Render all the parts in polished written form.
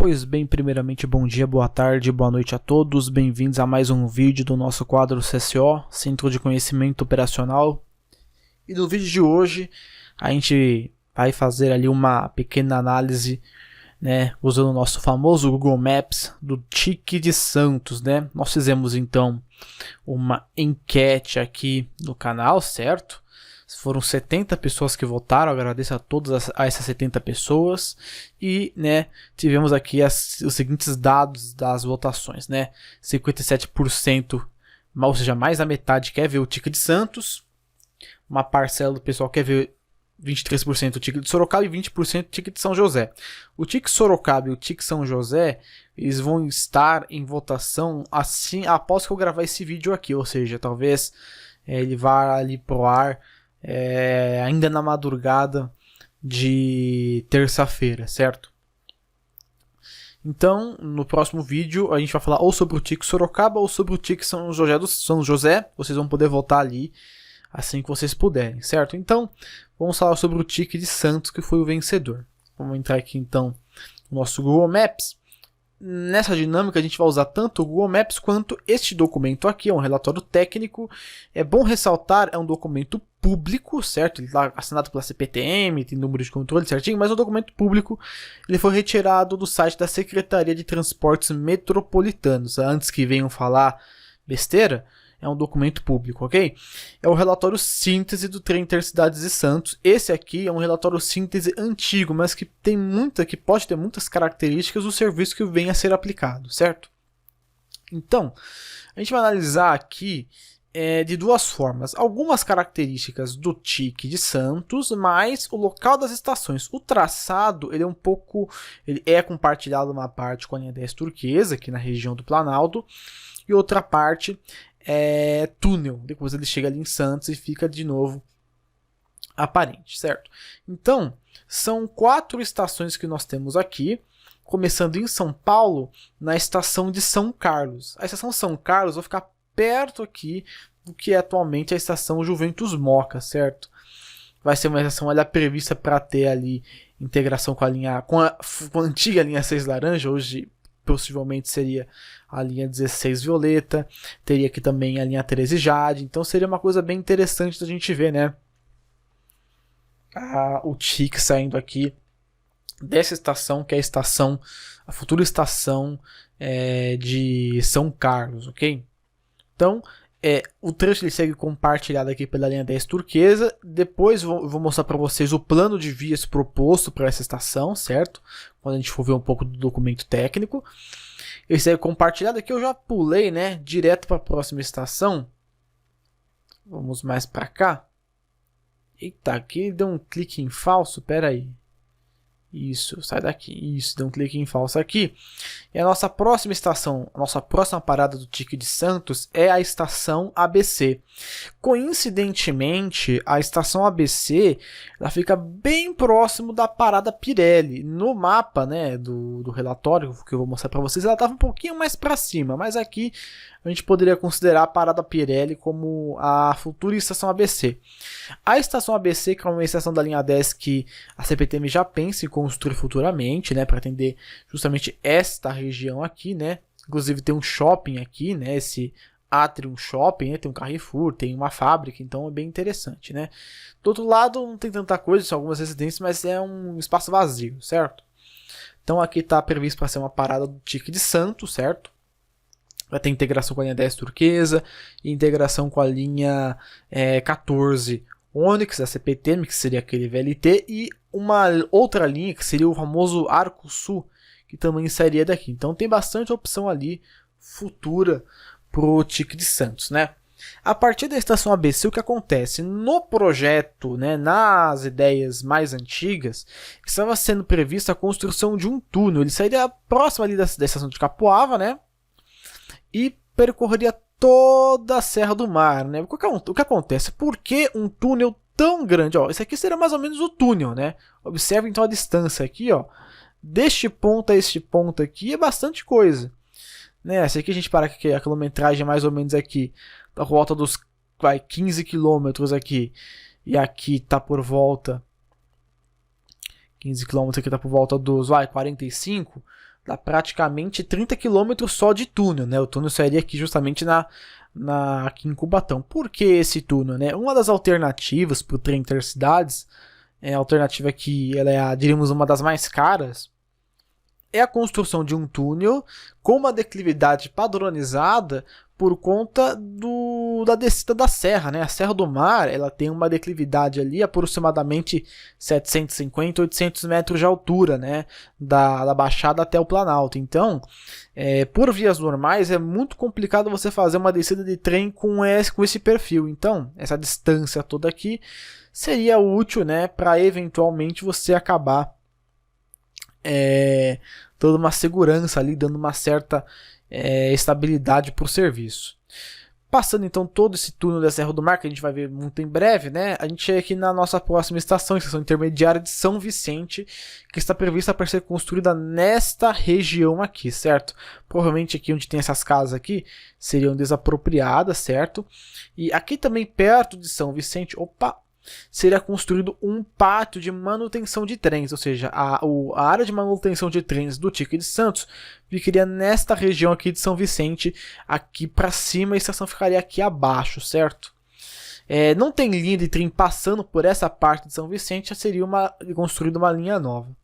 Pois bem, primeiramente, bom dia, boa tarde, boa noite a todos. Bem-vindos a mais um vídeo do nosso quadro CCO, Centro de Conhecimento Operacional. E no vídeo de hoje, a gente vai fazer ali uma pequena análise, né, usando o nosso famoso Google Maps do TIC de Santos, né? Nós fizemos então uma enquete aqui no canal, certo? Foram 70 pessoas que votaram, agradeço a todas essas 70 pessoas. E, né, tivemos aqui os seguintes dados das votações, né? 57%, ou seja, mais da metade quer ver o TIC de Santos. Uma parcela do pessoal quer ver 23% o TIC de Sorocaba e 20% o TIC de São José. O TIC Sorocaba e o TIC São José, eles vão estar em votação assim após que eu gravar esse vídeo aqui, ou seja, talvez ele vá ali pro ar ainda na madrugada de terça-feira, certo? Então, no próximo vídeo a gente vai falar ou sobre o TIC Sorocaba ou sobre o TIC São José. Vocês vão poder votar ali assim que vocês puderem, certo? Então, vamos falar sobre o TIC de Santos, que foi o vencedor. Vamos entrar aqui então no nosso Google Maps. Nessa dinâmica a gente vai usar tanto o Google Maps quanto este documento aqui, é um relatório técnico. É bom ressaltar, é um documento público, certo? Ele está assinado pela CPTM, tem número de controle certinho, mas é um documento público. Ele foi retirado do site da Secretaria de Transportes Metropolitanos. Antes que venham falar besteira, é um documento público, ok? É o relatório síntese do trem Intercidades de Santos. Esse aqui é um relatório síntese antigo, mas que pode ter muitas características do serviço que vem a ser aplicado, certo? Então, a gente vai analisar aqui de duas formas. Algumas características do TIC de Santos, mais o local das estações. O traçado, ele é compartilhado uma parte com a linha 10 turquesa, aqui na região do Planalto, e outra parte túnel, depois ele chega ali em Santos e fica de novo aparente, certo? Então, são 4 estações que nós temos aqui, começando em São Paulo, na estação de São Carlos. A estação São Carlos vai ficar perto aqui do que é atualmente a estação Juventus Moca, certo? Vai ser uma estação prevista para ter ali integração com a antiga linha 6 laranja, hoje possivelmente seria a linha 16 violeta, teria aqui também a linha 13 jade, então seria uma coisa bem interessante da gente ver, né? O TIC saindo aqui dessa estação, que é a futura estação de São Carlos, ok? Então, o trecho ele segue compartilhado aqui pela linha 10 turquesa. Depois eu vou mostrar para vocês o plano de vias proposto para essa estação, certo? Quando a gente for ver um pouco do documento técnico. Ele segue compartilhado aqui, eu já pulei, né, direto para a próxima estação. Vamos mais para cá. Eita, aqui deu um clique em falso, pera aí. Isso, sai daqui. Isso, deu um clique em falso aqui. E a nossa próxima estação, a nossa próxima parada do TIC de Santos é a estação ABC. Coincidentemente, a estação ABC ela fica bem próximo da parada Pirelli. No mapa, né, do relatório que eu vou mostrar para vocês, ela estava um pouquinho mais para cima, mas aqui a gente poderia considerar a parada Pirelli como a futura estação ABC. A estação ABC, que é uma estação da linha 10 que a CPTM já pensa em construir futuramente, né, para atender justamente esta região aqui, né? Inclusive tem um shopping aqui, né, esse Atrium Shopping, né? Tem um Carrefour, tem uma fábrica, então é bem interessante, né? Do outro lado não tem tanta coisa, são algumas residências, mas é um espaço vazio, certo? Então aqui está previsto para ser uma parada do TIC de Santos, certo? Vai ter integração com a linha 10 turquesa, e integração com a linha 14 Onix da CPTM, que seria aquele VLT, e uma outra linha que seria o famoso Arco Sul, que também sairia daqui. Então tem bastante opção ali futura pro TIC de Santos, né? A partir da estação ABC, o que acontece? No projeto, né, nas ideias mais antigas, estava sendo prevista a construção de um túnel. Ele sairia próximo ali da estação de Capoava, né? E percorreria toda a Serra do Mar, né? O que acontece? Por que um túnel tão grande? Ó, esse aqui seria mais ou menos o túnel, né? Observe então a distância aqui, ó. Deste ponto a este ponto aqui é bastante coisa, né? Esse aqui a gente para que a quilometragem é mais ou menos aqui, da volta dos 15 km aqui. E aqui tá por volta 15 km aqui tá por volta dos 45, dá praticamente 30 quilômetros só de túnel, né? O túnel sairia aqui justamente aqui em Cubatão. Por que esse túnel, né? Uma das alternativas para o trem intercidades, a alternativa que ela é, diríamos, uma das mais caras, é a construção de um túnel com uma declividade padronizada por conta da descida da serra, né? A Serra do Mar, ela tem uma declividade ali aproximadamente 750, 800 metros de altura, né? Da Baixada até o Planalto. Então, por vias normais, é muito complicado você fazer uma descida de trem com esse perfil. Então, essa distância toda aqui seria útil, né? Para eventualmente você acabar dando uma segurança ali, dando uma certa estabilidade para o serviço. Passando então todo esse túnel da Serra do Mar, que a gente vai ver muito em breve, né? A gente chega aqui na nossa próxima estação intermediária de São Vicente, que está prevista para ser construída nesta região aqui, certo? Provavelmente aqui onde tem essas casas aqui seriam desapropriadas, certo? E aqui também perto de São Vicente, seria construído um pátio de manutenção de trens, ou seja, a área de manutenção de trens do TIC de Santos ficaria nesta região aqui de São Vicente, aqui para cima, a estação ficaria aqui abaixo, certo? Não tem linha de trem passando por essa parte de São Vicente, seria construída uma linha nova.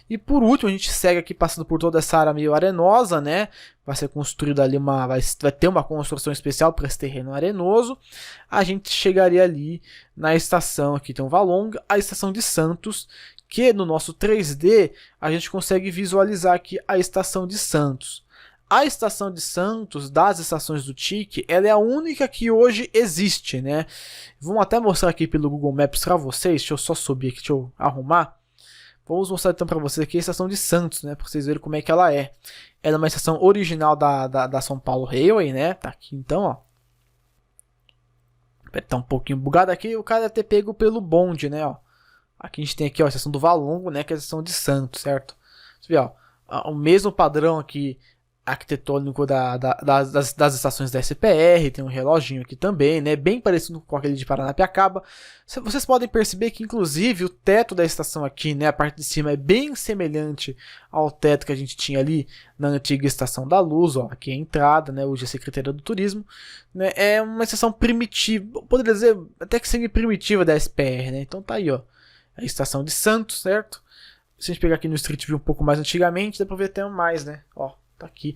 E por último, a gente segue aqui passando por toda essa área meio arenosa, né? Vai ser construída ali vai ter uma construção especial para esse terreno arenoso. A gente chegaria ali na estação, aqui tem um Valonga, a estação de Santos, que no nosso 3D a gente consegue visualizar aqui a estação de Santos. A estação de Santos, das estações do TIC, ela é a única que hoje existe, né? Vamos até mostrar aqui pelo Google Maps para vocês. Deixa eu só subir aqui, deixa eu arrumar. Vamos mostrar então para vocês aqui a estação de Santos, né? Para vocês verem como é que ela é. Ela é uma estação original da São Paulo Railway, né? Tá aqui então, ó. Tá um pouquinho bugado aqui. O cara deve ter pego pelo bonde, né? Ó. Aqui a gente tem aqui, ó, a estação do Valongo, né? Que é a estação de Santos, certo? Você vê, ó. O mesmo padrão aqui arquitetônico das estações da SPR, tem um reloginho aqui também, né, bem parecido com aquele de Paranapiacaba. Vocês podem perceber que inclusive o teto da estação aqui, né, a parte de cima é bem semelhante ao teto que a gente tinha ali na antiga Estação da Luz, ó, aqui é a entrada, né, hoje é a Secretaria do Turismo, né, é uma estação primitiva, poderia dizer até que semi-primitiva da SPR, né, então tá aí, ó, a estação de Santos, certo? Se a gente pegar aqui no Street View um pouco mais antigamente, dá pra ver até mais, né, ó. Tá aqui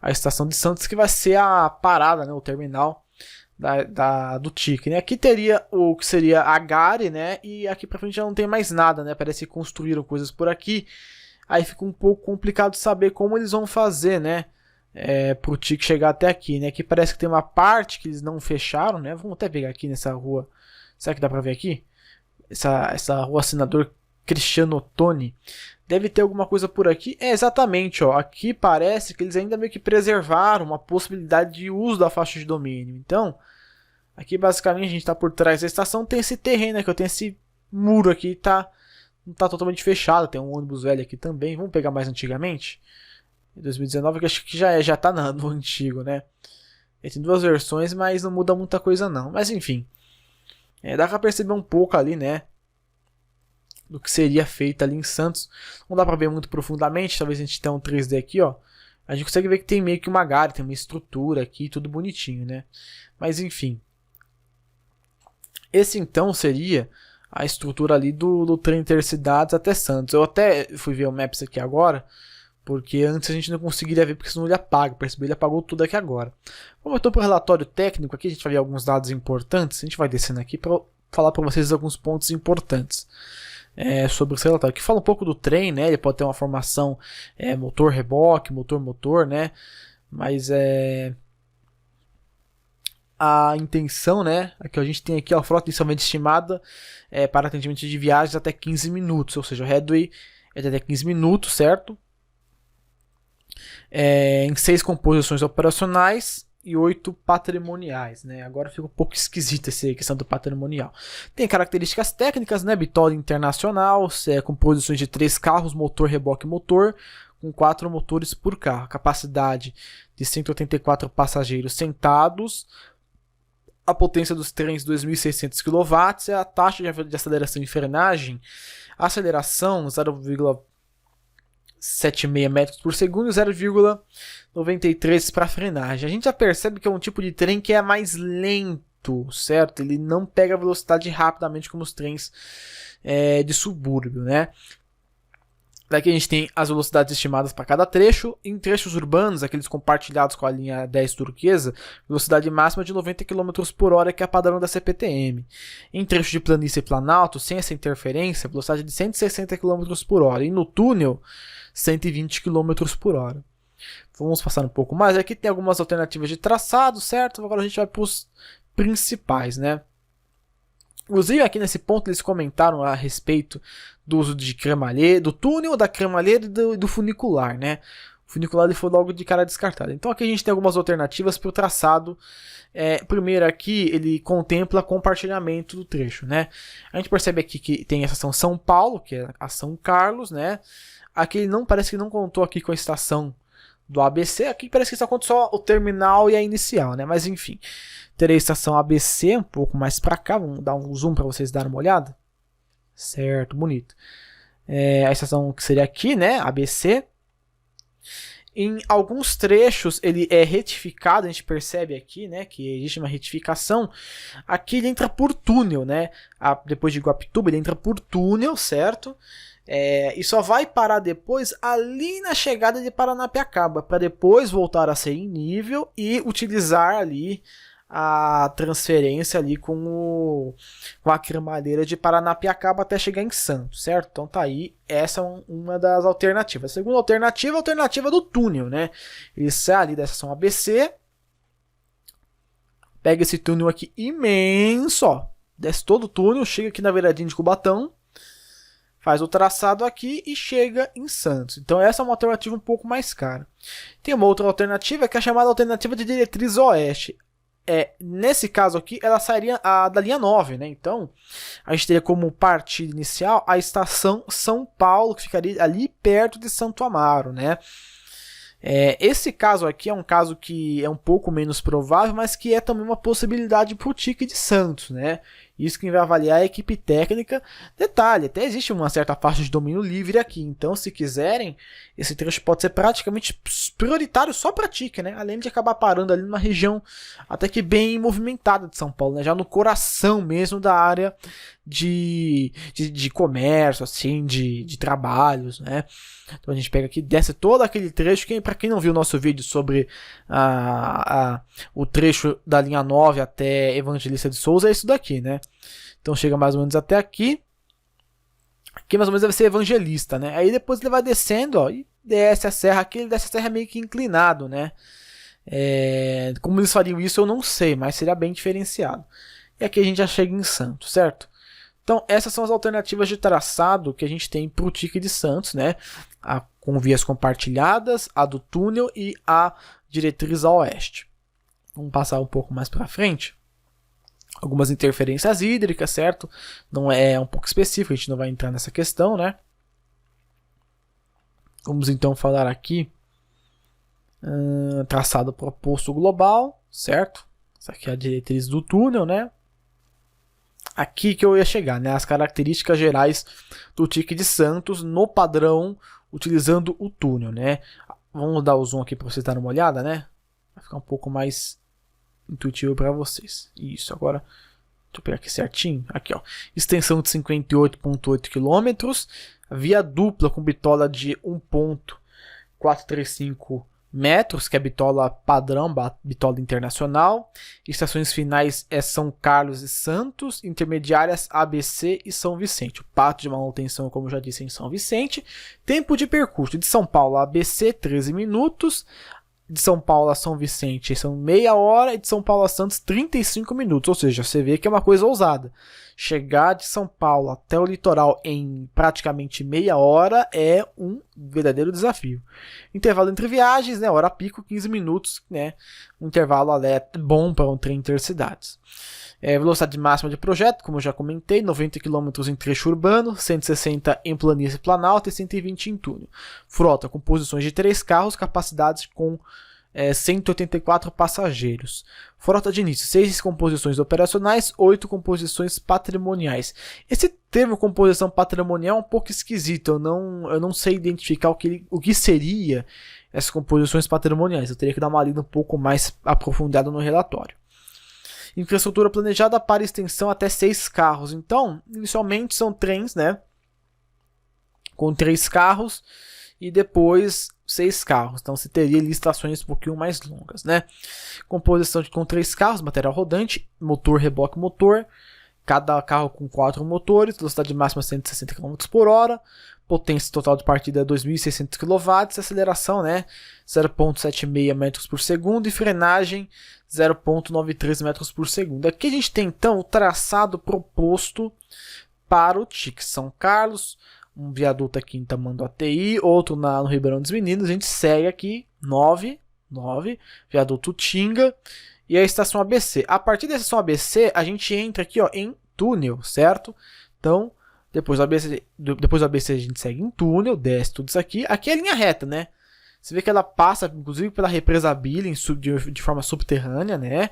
a estação de Santos, que vai ser a parada, né, o terminal do TIC, né? Aqui teria o que seria a Gare, né? E aqui pra frente já não tem mais nada, né? Parece que construíram coisas por aqui. Aí fica um pouco complicado saber como eles vão fazer, né? Pro TIC chegar até aqui, né? Aqui parece que tem uma parte que eles não fecharam, né? Vamos até pegar aqui nessa rua. Será que dá pra ver aqui? Essa rua Senador Cristiano Ottoni. Deve ter alguma coisa por aqui. Exatamente, ó. Aqui parece que eles ainda meio que preservaram uma possibilidade de uso da faixa de domínio. Então, aqui basicamente a gente está por trás da estação. Tem esse terreno aqui, tem esse muro aqui, não tá totalmente fechado. Tem um ônibus velho aqui também. Vamos pegar mais antigamente. Em 2019, que acho que já tá no antigo, né? Ele tem duas versões, mas não muda muita coisa não. Mas enfim, dá pra perceber um pouco ali, né? Do que seria feito ali em Santos. Não dá para ver muito profundamente, talvez a gente tenha um 3D aqui, ó. A gente consegue ver que tem meio que uma Gare, tem uma estrutura aqui, tudo bonitinho, né? Mas enfim. Esse então seria a estrutura ali do trem Intercidades até Santos. Eu até fui ver o Maps aqui agora, porque antes a gente não conseguiria ver, porque senão ele apaga. Percebeu? Ele apagou tudo aqui agora. Vamos então para o relatório técnico aqui, a gente vai ver alguns dados importantes. A gente vai descendo aqui para falar para vocês alguns pontos importantes. Sobre o relatório, que fala um pouco do trem, né? Ele pode ter uma formação motor-reboque, motor-motor, né? Mas a intenção, né? Aqui a gente tem aqui a frota inicialmente estimada para atendimento de viagens até 15 minutos, ou seja, o headway é de até 15 minutos, certo? Em 6 composições operacionais e 8 patrimoniais, né? Agora fica um pouco esquisita essa questão do patrimonial. Tem características técnicas, né? Bitole internacional, com posições de 3 carros, motor, reboque, motor, com 4 motores por carro. Capacidade de 184 passageiros sentados. A potência dos trens 2.600 kW, a taxa de aceleração e frenagem, aceleração 0,76 metros por segundo e 0,93 para frenagem. A gente já percebe que é um tipo de trem que é mais lento, certo? Ele não pega velocidade rapidamente como os trens de subúrbio, né? Daqui a gente tem as velocidades estimadas para cada trecho. Em trechos urbanos, aqueles compartilhados com a linha 10 turquesa, velocidade máxima de 90 km por hora, que é padrão da CPTM. Em trechos de planície e planalto, sem essa interferência, velocidade de 160 km por hora. E no túnel, 120 km por hora. Vamos passar um pouco mais. Aqui tem algumas alternativas de traçado, certo? Agora a gente vai para os principais, né? Inclusive aqui nesse ponto eles comentaram a respeito do uso de cremalheira, do túnel, da cremalheira e do funicular, né? O funicular ele foi logo de cara descartado. Então aqui a gente tem algumas alternativas para o traçado. Primeiro aqui ele contempla compartilhamento do trecho, né? A gente percebe aqui que tem a estação São Paulo, que é a São Carlos, né? Aqui ele parece que não contou aqui com a estação do ABC. Aqui parece que só conta só o terminal e a inicial, né? Mas enfim, terei a estação ABC um pouco mais para cá. Vamos dar um zoom para vocês darem uma olhada. Certo, bonito. A estação que seria aqui, né? ABC. Em alguns trechos ele é retificado, a gente percebe aqui, né, que existe uma retificação. Aqui ele entra por túnel, né? Depois de Guapituba ele entra por túnel, certo? E só vai parar depois ali na chegada de Paranapiacaba, para depois voltar a ser em nível e utilizar ali a transferência ali com a cremalheira de Paranapiacaba até chegar em Santos, certo? Então tá aí, essa é uma das alternativas. A segunda alternativa é a alternativa do túnel, né? Ele sai ali da estação ABC, pega esse túnel aqui imenso, ó, desce todo o túnel, chega aqui na beiradinha de Cubatão, faz o traçado aqui e chega em Santos. Então essa é uma alternativa um pouco mais cara. Tem uma outra alternativa que é a chamada alternativa de diretriz oeste. Nesse caso aqui, ela sairia da linha 9, né? Então, a gente teria como partida inicial a estação São Paulo, que ficaria ali perto de Santo Amaro, né? Esse caso aqui é um caso que é um pouco menos provável, mas que é também uma possibilidade para o TIC de Santos, né? Isso quem vai avaliar é a equipe técnica. Detalhe, até existe uma certa faixa de domínio livre aqui, então se quiserem, esse trecho pode ser praticamente prioritário só para TIC, né? Além de acabar parando ali numa região até que bem movimentada de São Paulo, né? Já no coração mesmo da área de comércio, assim, de trabalhos, né? Então a gente pega aqui, desce todo aquele trecho. Para quem não viu o nosso vídeo sobre o trecho da linha 9 até Evangelista de Souza, é isso daqui, né? Então chega mais ou menos até aqui. Aqui mais ou menos deve ser Evangelista, né? Aí depois ele vai descendo, ó, e desce a serra. Aqui ele desce a serra meio que inclinado, né? Como eles fariam isso eu não sei, mas seria bem diferenciado. E aqui a gente já chega em Santos, certo? Então essas são as alternativas de traçado que a gente tem para o TIC de Santos, né? Com vias compartilhadas, a do túnel e a diretriz a oeste. Vamos passar um pouco mais para frente. Algumas interferências hídricas, certo? Não é um pouco específico, a gente não vai entrar nessa questão, né? Vamos então falar aqui traçado proposto global, certo? Essa aqui é a diretriz do túnel, né? Aqui que eu ia chegar, né? As características gerais do TIC de Santos no padrão utilizando o túnel, né? Vamos dar o zoom aqui para vocês darem uma olhada, né? Vai ficar um pouco mais intuitivo para vocês. Isso, agora deixa eu pegar aqui certinho. Aqui, ó. Extensão de 58,8 km, via dupla com bitola de 1,435 metros, que é a bitola padrão, bitola internacional. Estações finais São Carlos e Santos, intermediárias ABC e São Vicente. O pátio de manutenção, como eu já disse, em São Vicente. Tempo de percurso de São Paulo a ABC 13 minutos, de São Paulo a São Vicente são meia hora e de São Paulo a Santos 35 minutos, ou seja, você vê que é uma coisa ousada. Chegar de São Paulo até o litoral em praticamente meia hora é um verdadeiro desafio. Intervalo entre viagens, né, hora pico 15 minutos, né, um intervalo bom para um trem intercidades. Velocidade máxima de projeto, como eu já comentei, 90 km em trecho urbano, 160 em planície planalto e 120 em túnel. Frota com posições de 3 carros, capacidades com 184 passageiros. Frota de início, 6 composições operacionais, 8 composições patrimoniais. Esse termo composição patrimonial é um pouco esquisito, eu não sei identificar o que seria essas composições patrimoniais, eu teria que dar uma lida um pouco mais aprofundada no relatório. Infraestrutura planejada para extensão até 6 carros, então, inicialmente são trens, né, com 3 carros, e depois 6 carros, então você teria estações um pouquinho mais longas, né? Composição com 3 carros, material rodante, motor, reboque, motor, cada carro com 4 motores, velocidade máxima 160 km por hora, potência total de partida 2.600 kW, aceleração, né, 0.76 metros por segundo e frenagem 0.93 metros por segundo. Aqui a gente tem então o traçado proposto para o TIC São Carlos, um viaduto aqui em Tamanduateí, outro no Ribeirão dos Meninos. A gente segue aqui 9, viaduto Tinga e a estação ABC. A partir da estação ABC, a gente entra aqui, ó, em túnel, certo? Então, depois do ABC a gente segue em túnel, desce tudo isso aqui. Aqui é a linha reta, né? Você vê que ela passa, inclusive, pela represa Billing de forma subterrânea, né?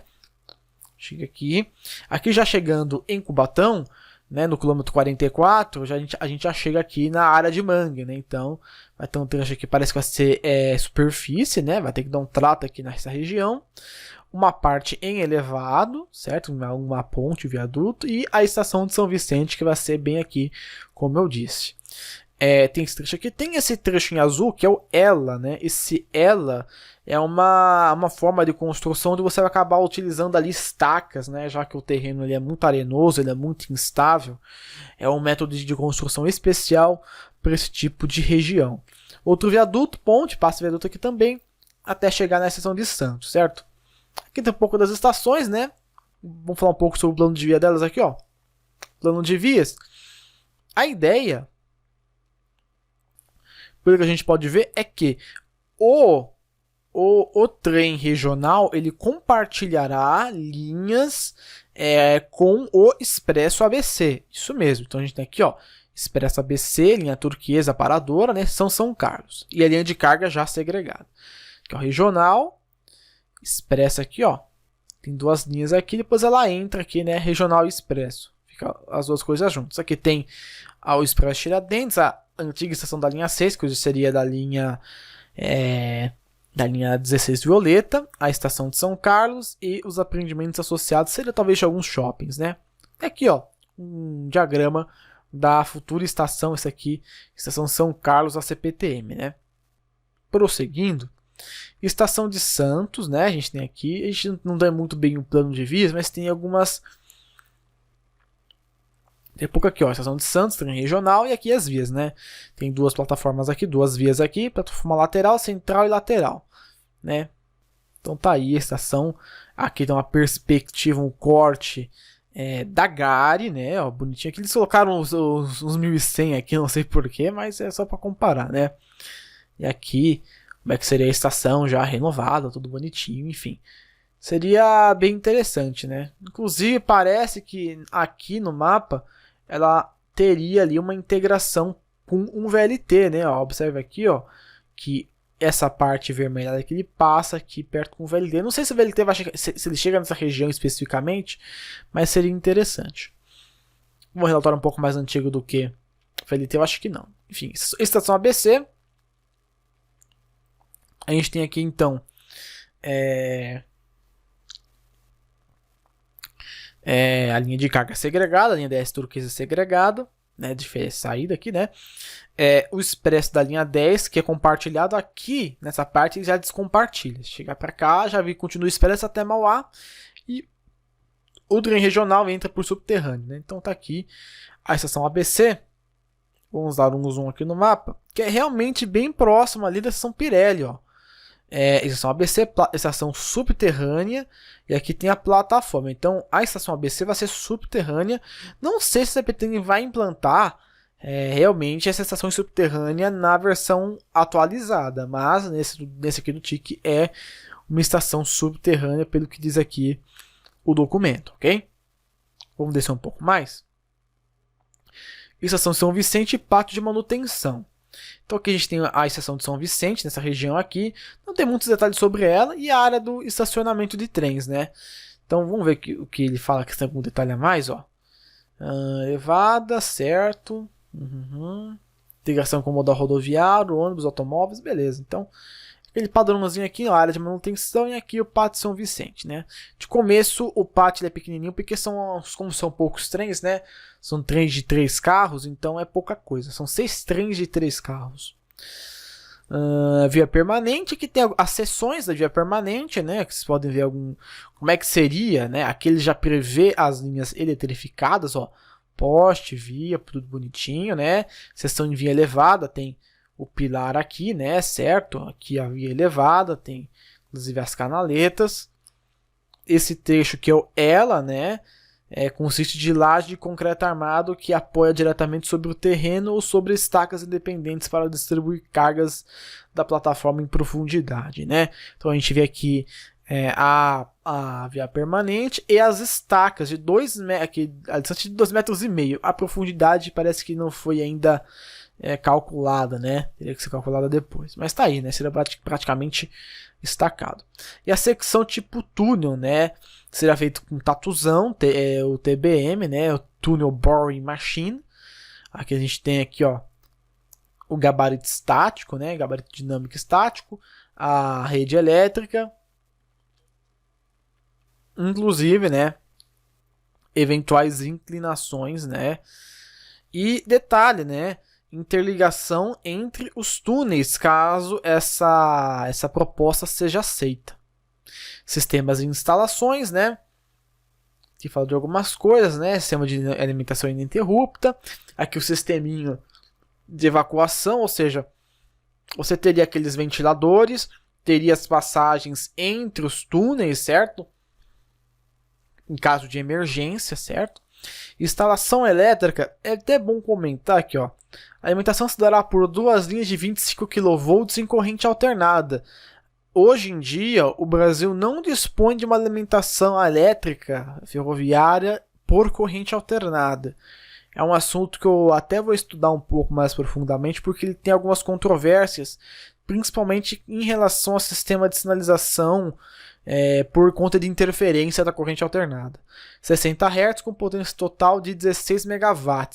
Chega aqui. Aqui já chegando em Cubatão, né, no quilômetro 44, a gente já chega aqui na área de mangue, né? Então, vai ter um trecho aqui que parece que vai ser superfície, né? Vai ter que dar um trato aqui nessa região. Uma parte em elevado, certo? Uma ponte, viaduto. E a estação de São Vicente, que vai ser bem aqui, como eu disse. Tem esse trecho aqui. Tem esse trecho em azul, que é o ELA, né? Esse ELA é uma forma de construção onde você vai acabar utilizando ali estacas, né? Já que o terreno ele é muito arenoso, ele é muito instável. É um método de construção especial para esse tipo de região. Outro viaduto, ponte, passa o viaduto aqui também, até chegar na estação de Santos, certo? Aqui tem um pouco das estações, né? Vamos falar um pouco sobre o plano de via delas aqui, ó. Plano de vias. A ideia, pelo que a gente pode ver, é que o trem regional ele compartilhará linhas com o Expresso ABC. Isso mesmo. Então a gente tem aqui, ó, Expresso ABC, linha turquesa paradora, né? São Carlos. E a linha de carga já segregada. Aqui, ó, regional, Expresso aqui, ó. Tem duas linhas aqui, depois ela entra aqui, né? Regional e Expresso. Fica as duas coisas juntas. Aqui tem o Expresso Tiradentes, a antiga estação da linha 6, que hoje seria da linha 16 Violeta, a estação de São Carlos e os apreendimentos associados seria talvez de alguns shoppings, né? Aqui, ó, um diagrama da futura estação, esse aqui, estação São Carlos, a CPTM, né? Prosseguindo, estação de Santos, né? A gente tem aqui, a gente não dá muito bem o plano de vias, mas tem algumas. Tem pouco aqui, ó, estação de Santos, trem regional, e aqui as vias, né? Tem duas plataformas aqui, duas vias aqui, plataforma lateral, central e lateral, né? Então tá aí a estação. Aqui tem uma perspectiva, um corte da Gare, né? Ó, bonitinho aqui. Eles colocaram uns 1100 aqui, não sei porquê, mas é só para comparar, né? E aqui, como é que seria a estação já renovada, tudo bonitinho, enfim. Seria bem interessante, né? Inclusive, parece que aqui no mapa ela teria ali uma integração com um VLT, né? Ó, observe aqui, ó, que essa parte vermelha que ele passa aqui perto com o VLT. Não sei se o VLT vai chegar, se ele chega nessa região especificamente, mas seria interessante. Um relatório um pouco mais antigo do que o VLT, eu acho que não. Enfim, estação ABC. A gente tem aqui então a linha de carga segregada, a linha DS turquesa segregada, né, de saída aqui, né? O expresso da linha 10, que é compartilhado aqui, nessa parte, ele já descompartilha. Chegar para cá, já continua o expresso até Mauá, e o trem regional entra por subterrâneo, né? Então tá aqui a estação ABC, vamos dar um zoom aqui no mapa, que é realmente bem próximo ali da estação Pirelli, ó. Estação ABC, estação subterrânea, e aqui tem a plataforma. Então a estação ABC vai ser subterrânea. Não sei se a CPTM vai implantar realmente essa estação subterrânea na versão atualizada, mas nesse aqui do TIC é uma estação subterrânea, pelo que diz aqui o documento, ok? Vamos descer um pouco mais. Estação São Vicente e pátio de manutenção. Então aqui a gente tem a estação de São Vicente, nessa região aqui. Não tem muitos detalhes sobre ela e a área do estacionamento de trens, né? Então vamos ver o que ele fala, que tem algum detalhe a mais, ó. Elevada, certo. Integração com o modal rodoviário, ônibus, automóveis, beleza. Então, aquele padrãozinho aqui, a área de manutenção, e aqui o pátio São Vicente, né? De começo, o pátio é pequenininho, porque como são poucos trens, né? São trens de 3 carros, então é pouca coisa. São 6 trens de 3 carros. Via permanente, aqui tem as seções da via permanente, né? Que vocês podem ver como é que seria, né? Aqui ele já prevê as linhas eletrificadas, ó. Poste, via, tudo bonitinho, né? Seção em via elevada, tem o pilar aqui, né, certo? Aqui a via elevada, tem inclusive as canaletas. Esse trecho que é o ELA, né, consiste de laje de concreto armado que apoia diretamente sobre o terreno ou sobre estacas independentes para distribuir cargas da plataforma em profundidade, né? Então a gente vê aqui a via permanente e as estacas de 2 metros, a distância de 2,5 metros. A profundidade parece que não foi ainda calculada, né? Teria que ser calculada depois. Mas tá aí, né? Seria praticamente estacado. E a secção tipo túnel, né? Será feito com tatuzão, o TBM, né? O Tunnel Boring Machine. Aqui a gente tem aqui, ó, o gabarito estático, né? Gabarito dinâmico estático, a rede elétrica, inclusive, né? Eventuais inclinações, né? E detalhe, né? Interligação entre os túneis, caso essa proposta seja aceita. Sistemas e instalações, né? Que fala de algumas coisas, né? Sistema de alimentação ininterrupta. Aqui o sisteminho de evacuação, ou seja, você teria aqueles ventiladores, teria as passagens entre os túneis, certo? Em caso de emergência, certo? Instalação elétrica, é até bom comentar aqui, ó. A alimentação se dará por 2 linhas de 25 kV em corrente alternada. Hoje em dia, o Brasil não dispõe de uma alimentação elétrica ferroviária por corrente alternada. É um assunto que eu até vou estudar um pouco mais profundamente, porque ele tem algumas controvérsias, principalmente em relação ao sistema de sinalização por conta de interferência da corrente alternada. 60 Hz com potência total de 16 MW,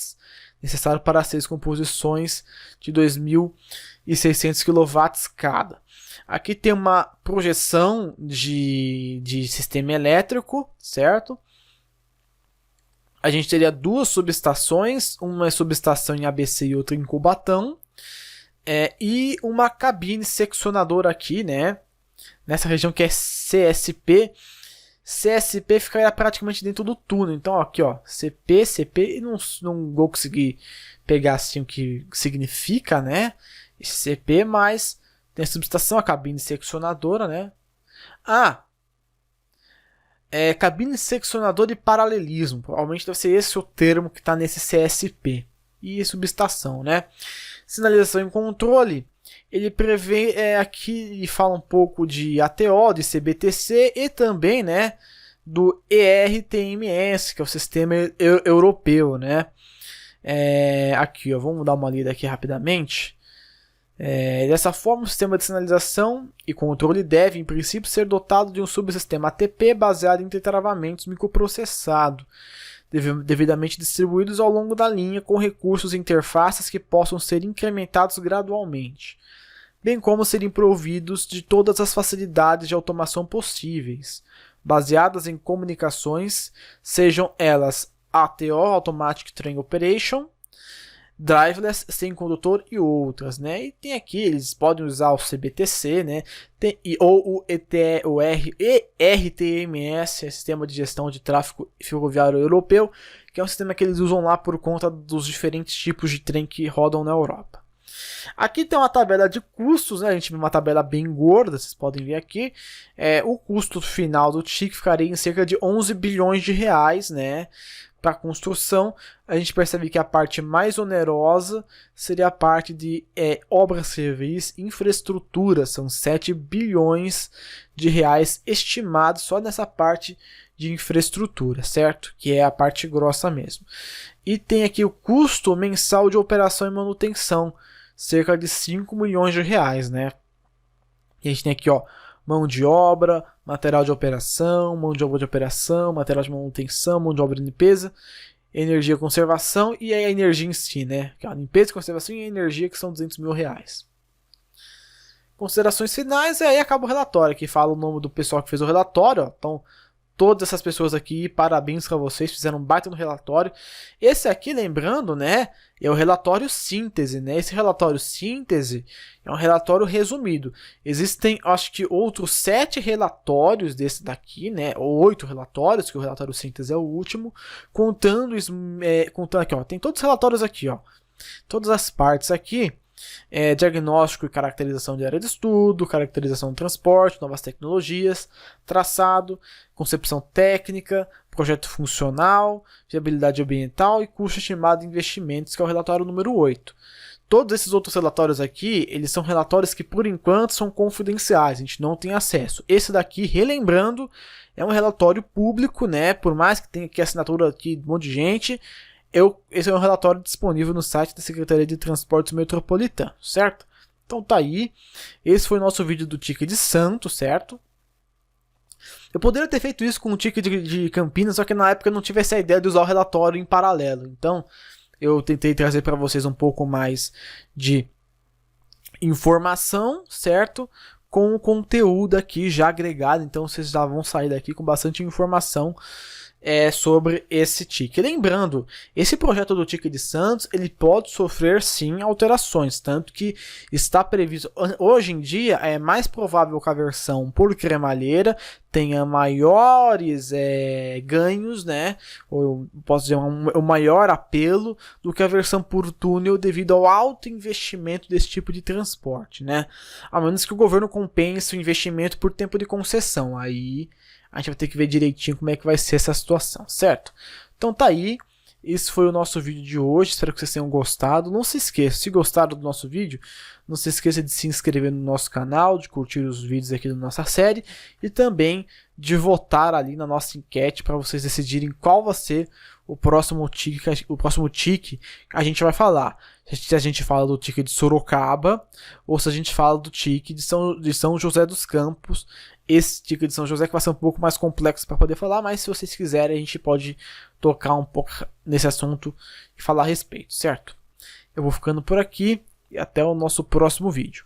necessário para 6 composições de 2.600 kW cada. Aqui tem uma projeção de sistema elétrico, certo? A gente teria 2 subestações, uma subestação em ABC e outra em Cubatão, e uma cabine seccionadora aqui, né? Nessa região que é CSP. CSP ficaria praticamente dentro do túnel. Então aqui, ó, CP, e não vou conseguir pegar assim o que significa, né? Esse CP, mas tem a subestação, a cabine seccionadora, né? Cabine seccionadora e paralelismo. Provavelmente deve ser esse o termo que está nesse CSP. E subestação, né? Sinalização e controle. Ele prevê aqui e fala um pouco de ATO, de CBTC e também, né, do ERTMS, que é o sistema europeu, né? Aqui, ó, vamos dar uma lida aqui rapidamente. Dessa forma, o sistema de sinalização e controle deve, em princípio, ser dotado de um subsistema ATP baseado em tetravamentos microprocessado, devidamente distribuídos ao longo da linha, com recursos e interfaces que possam ser incrementados gradualmente, bem como serem providos de todas as facilidades de automação possíveis, baseadas em comunicações, sejam elas ATO, Automatic Train Operation, driveless, sem condutor e outras, né? E tem aqui, eles podem usar o CBTC, né? Ou o ERTMS, Sistema de Gestão de Tráfego Ferroviário Europeu, que é um sistema que eles usam lá por conta dos diferentes tipos de trem que rodam na Europa. Aqui tem uma tabela de custos, né? A gente vê uma tabela bem gorda, vocês podem ver aqui. O custo final do TIC ficaria em cerca de 11 bilhões de reais, né? Para a construção. A gente percebe que a parte mais onerosa seria a parte de obras, serviços e infraestrutura. São 7 bilhões de reais estimados só nessa parte de infraestrutura, certo? Que é a parte grossa mesmo. E tem aqui o custo mensal de operação e manutenção, cerca de 5 milhões de reais, né? E a gente tem aqui, ó, mão de obra, material de operação, mão de obra de operação, material de manutenção, mão de obra de limpeza, energia e conservação e a energia em si, né? A limpeza, conservação e a energia, que são 200 mil reais. Considerações finais, e aí acaba o relatório, que fala o nome do pessoal que fez o relatório, ó. Então, todas essas pessoas aqui, parabéns pra vocês, fizeram um baita no relatório. Esse aqui, lembrando, né, é o relatório síntese, né? Esse relatório síntese é um relatório resumido. Existem, acho que, outros 7 relatórios desse daqui, né? Ou 8 relatórios, que o relatório síntese é o último, contando aqui, ó. Tem todos os relatórios aqui, ó. Todas as partes aqui. Diagnóstico e caracterização de área de estudo, caracterização do transporte, novas tecnologias, traçado, concepção técnica, projeto funcional, viabilidade ambiental e custo estimado de investimentos, que é o relatório número 8. Todos esses outros relatórios aqui, eles são relatórios que por enquanto são confidenciais, a gente não tem acesso. Esse daqui, relembrando, é um relatório público, né? Por mais que tenha aqui assinatura aqui de um monte de gente, esse é um relatório disponível no site da Secretaria de Transportes Metropolitano, certo? Então tá aí. Esse foi o nosso vídeo do TIC de Santos, certo? Eu poderia ter feito isso com o TIC de Campinas, só que na época eu não tive essa ideia de usar o relatório em paralelo. Então eu tentei trazer para vocês um pouco mais de informação, certo? Com o conteúdo aqui já agregado. Então vocês já vão sair daqui com bastante informação sobre esse TIC. Lembrando, esse projeto do TIC de Santos, ele pode sofrer sim alterações, tanto que está previsto, hoje em dia é mais provável que a versão por cremalheira tenha maiores ganhos, né, ou posso dizer um maior apelo do que a versão por túnel, devido ao alto investimento desse tipo de transporte, né, a menos que o governo compense o investimento por tempo de concessão. Aí a gente vai ter que ver direitinho como é que vai ser essa situação, certo? Então tá aí, esse foi o nosso vídeo de hoje, espero que vocês tenham gostado. Não se esqueça, se gostaram do nosso vídeo, não se esqueça de se inscrever no nosso canal, de curtir os vídeos aqui da nossa série e também de votar ali na nossa enquete para vocês decidirem qual vai ser o próximo TIC que a gente vai falar. Se a gente fala do TIC de Sorocaba ou se a gente fala do TIC de São José dos Campos. Esse TIC de São José que vai ser um pouco mais complexo para poder falar, mas se vocês quiserem a gente pode tocar um pouco nesse assunto e falar a respeito, certo? Eu vou ficando por aqui e até o nosso próximo vídeo.